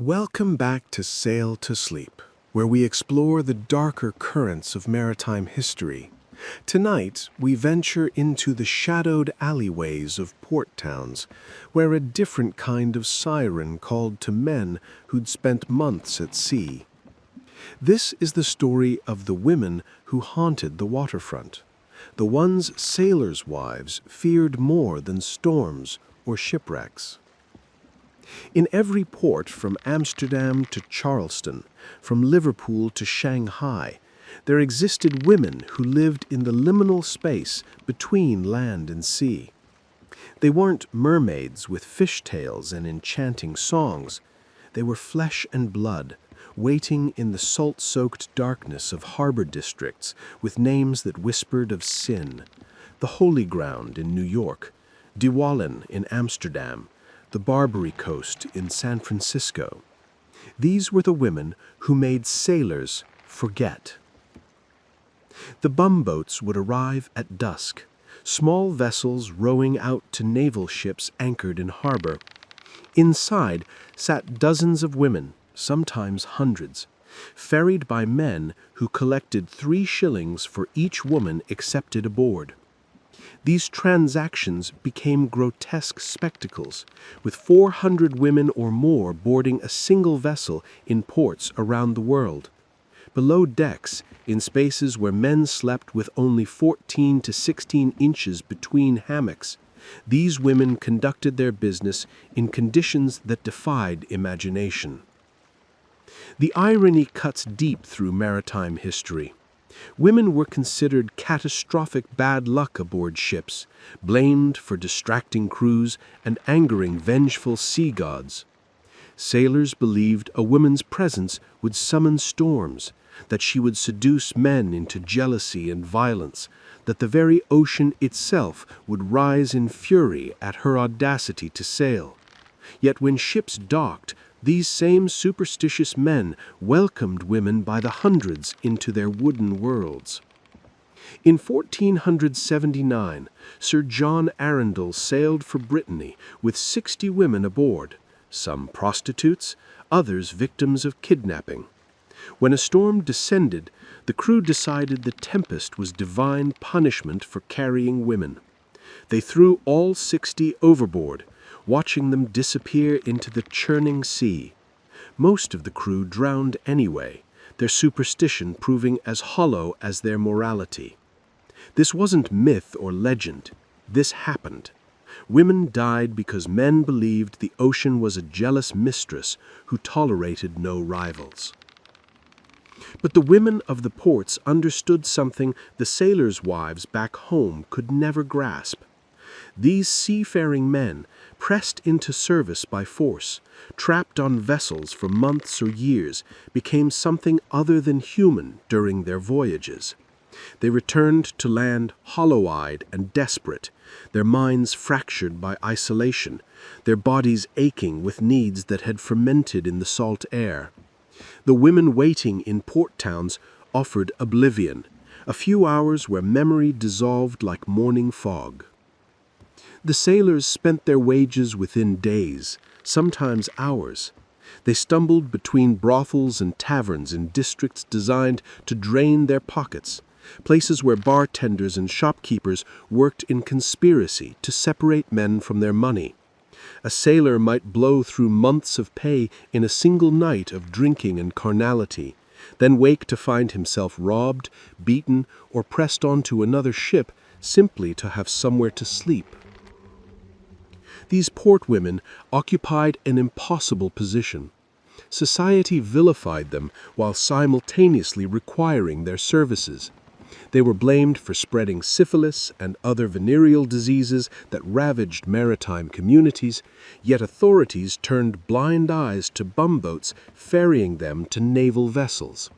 Welcome back to Sail to Sleep, where we explore the darker currents of maritime history. Tonight, we venture into the shadowed alleyways of port towns, where a different kind of siren called to men who'd spent months at sea. This is the story of the women who haunted the waterfront, the ones sailors' wives feared more than storms or shipwrecks. In every port from Amsterdam to Charleston, from Liverpool to Shanghai, there existed women who lived in the liminal space between land and sea. They weren't mermaids with fishtails and enchanting songs. They were flesh and blood, waiting in the salt-soaked darkness of harbor districts with names that whispered of sin. The Holy Ground in New York, Diwalin in Amsterdam, the Barbary Coast in San Francisco. These were the women who made sailors forget. The bumboats would arrive at dusk, small vessels rowing out to naval ships anchored in harbor. Inside sat dozens of women, sometimes hundreds, ferried by men who collected 3 shillings for each woman accepted aboard. These transactions became grotesque spectacles, with 400 women or more boarding a single vessel in ports around the world. Below decks, in spaces where men slept with only 14 to 16 inches between hammocks, these women conducted their business in conditions that defied imagination. The irony cuts deep through maritime history. Women were considered catastrophic bad luck aboard ships, blamed for distracting crews and angering vengeful sea gods. Sailors believed a woman's presence would summon storms, that she would seduce men into jealousy and violence, that the very ocean itself would rise in fury at her audacity to sail. Yet when ships docked, these same superstitious men welcomed women by the hundreds into their wooden worlds. In 1479, Sir John Arundel sailed for Brittany with 60 women aboard, some prostitutes, others victims of kidnapping. When a storm descended, the crew decided the tempest was divine punishment for carrying women. They threw all 60 overboard, watching them disappear into the churning sea. Most of the crew drowned anyway, their superstition proving as hollow as their morality. This wasn't myth or legend. This happened. Women died because men believed the ocean was a jealous mistress who tolerated no rivals. But the women of the ports understood something the sailors' wives back home could never grasp. These seafaring men, pressed into service by force, trapped on vessels for months or years, became something other than human during their voyages. They returned to land hollow-eyed and desperate, their minds fractured by isolation, their bodies aching with needs that had fermented in the salt air. The women waiting in port towns offered oblivion, a few hours where memory dissolved like morning fog. The sailors spent their wages within days, sometimes hours. They stumbled between brothels and taverns in districts designed to drain their pockets, places where bartenders and shopkeepers worked in conspiracy to separate men from their money. A sailor might blow through months of pay in a single night of drinking and carnality, then wake to find himself robbed, beaten, or pressed onto another ship simply to have somewhere to sleep. These port women occupied an impossible position. Society vilified them while simultaneously requiring their services. They were blamed for spreading syphilis and other venereal diseases that ravaged maritime communities, yet authorities turned blind eyes to bumboats ferrying them to naval vessels.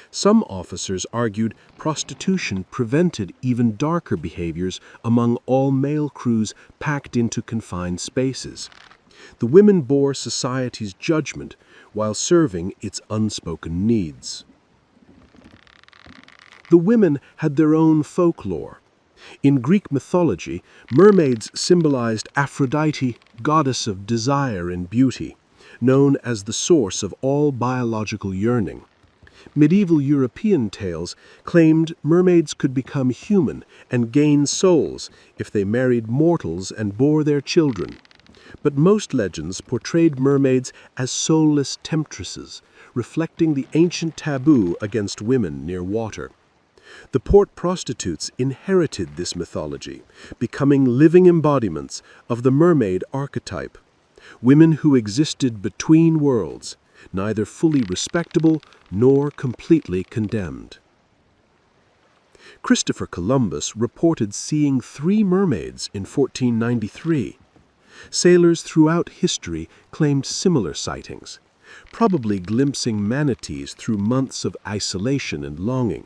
Some officers argued prostitution prevented even darker behaviors among all male crews packed into confined spaces. The women bore society's judgment while serving its unspoken needs. The women had their own folklore. In Greek mythology, mermaids symbolized Aphrodite, goddess of desire and beauty. known as the source of all biological yearning. Medieval European tales claimed mermaids could become human and gain souls if they married mortals and bore their children. But most legends portrayed mermaids as soulless temptresses, reflecting the ancient taboo against women near water. The port prostitutes inherited this mythology, becoming living embodiments of the mermaid archetype. Women who existed between worlds, neither fully respectable nor completely condemned. Christopher Columbus reported seeing 3 mermaids in 1493. Sailors throughout history claimed similar sightings, probably glimpsing manatees through months of isolation and longing.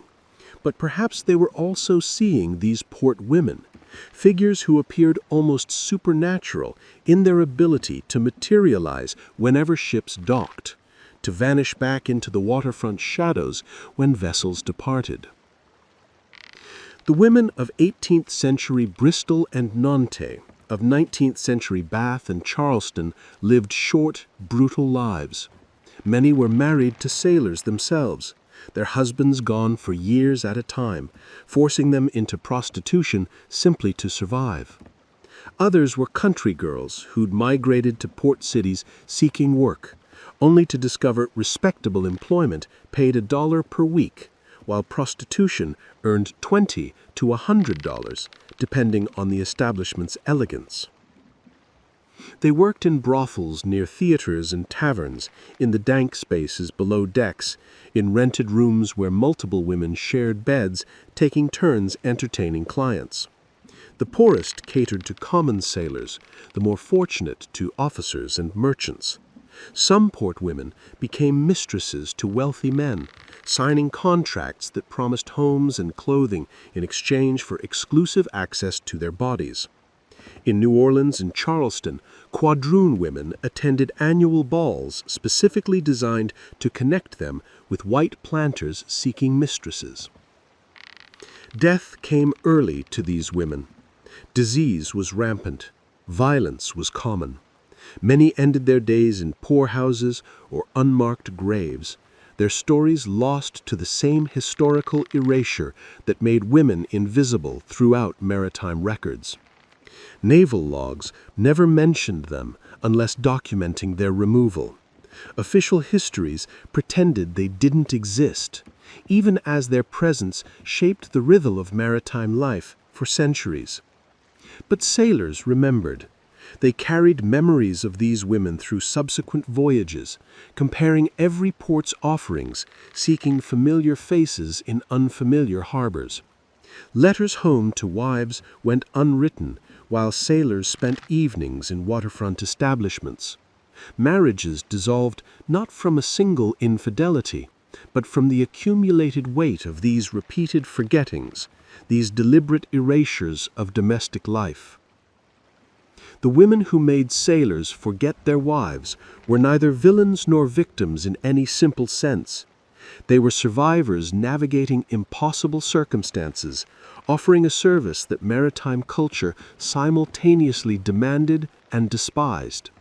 But perhaps they were also seeing these port women, figures who appeared almost supernatural in their ability to materialize whenever ships docked, to vanish back into the waterfront shadows when vessels departed. The women of 18th century Bristol and Nantes, of 19th century Bath and Charleston, lived short, brutal lives. Many were married to sailors themselves, their husbands gone for years at a time, forcing them into prostitution simply to survive. Others were country girls who'd migrated to port cities seeking work, only to discover respectable employment paid $1 per week, while prostitution earned $20 to $100, depending on the establishment's elegance. They worked in brothels near theaters and taverns, in the dank spaces below decks, in rented rooms where multiple women shared beds, taking turns entertaining clients. The poorest catered to common sailors, the more fortunate to officers and merchants. Some port women became mistresses to wealthy men, signing contracts that promised homes and clothing in exchange for exclusive access to their bodies. In New Orleans and Charleston, quadroon women attended annual balls specifically designed to connect them with white planters seeking mistresses. Death came early to these women. Disease was rampant. Violence was common. Many ended their days in poorhouses or unmarked graves, their stories lost to the same historical erasure that made women invisible throughout maritime records. Naval logs never mentioned them unless documenting their removal. Official histories pretended they didn't exist, even as their presence shaped the rhythm of maritime life for centuries. But sailors remembered. They carried memories of these women through subsequent voyages, comparing every port's offerings, seeking familiar faces in unfamiliar harbors. Letters home to wives went unwritten, while sailors spent evenings in waterfront establishments. Marriages dissolved not from a single infidelity, but from the accumulated weight of these repeated forgettings, these deliberate erasures of domestic life. The women who made sailors forget their wives were neither villains nor victims in any simple sense. They were survivors navigating impossible circumstances, offering a service that maritime culture simultaneously demanded and despised.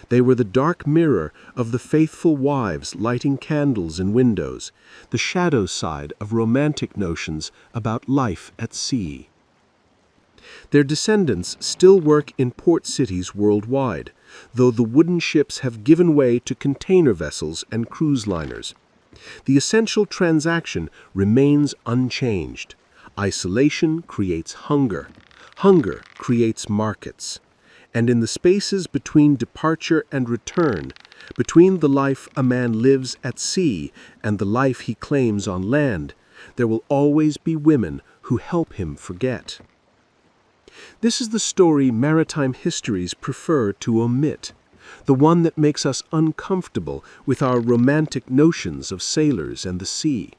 They were the dark mirror of the faithful wives lighting candles in windows, the shadow side of romantic notions about life at sea. Their descendants still work in port cities worldwide, though the wooden ships have given way to container vessels and cruise liners. The essential transaction remains unchanged. Isolation creates hunger. Hunger creates markets. And in the spaces between departure and return, between the life a man lives at sea and the life he claims on land, there will always be women who help him forget. This is the story maritime histories prefer to omit, the one that makes us uncomfortable with our romantic notions of sailors and the sea.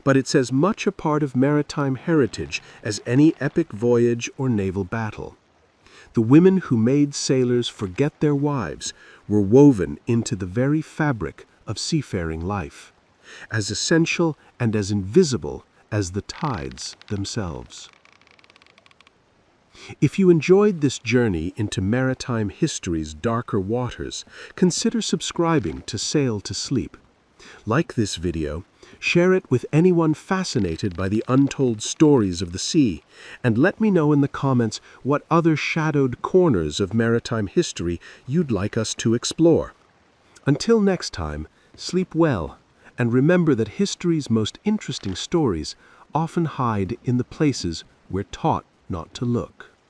But it's as much a part of maritime heritage as any epic voyage or naval battle. The women who made sailors forget their wives were woven into the very fabric of seafaring life, as essential and as invisible as the tides themselves. If you enjoyed this journey into maritime history's darker waters, consider subscribing to Sail to Sleep. Like this video, share it with anyone fascinated by the untold stories of the sea, and let me know in the comments what other shadowed corners of maritime history you'd like us to explore. Until next time, sleep well, and remember that history's most interesting stories often hide in the places we're taught not to look.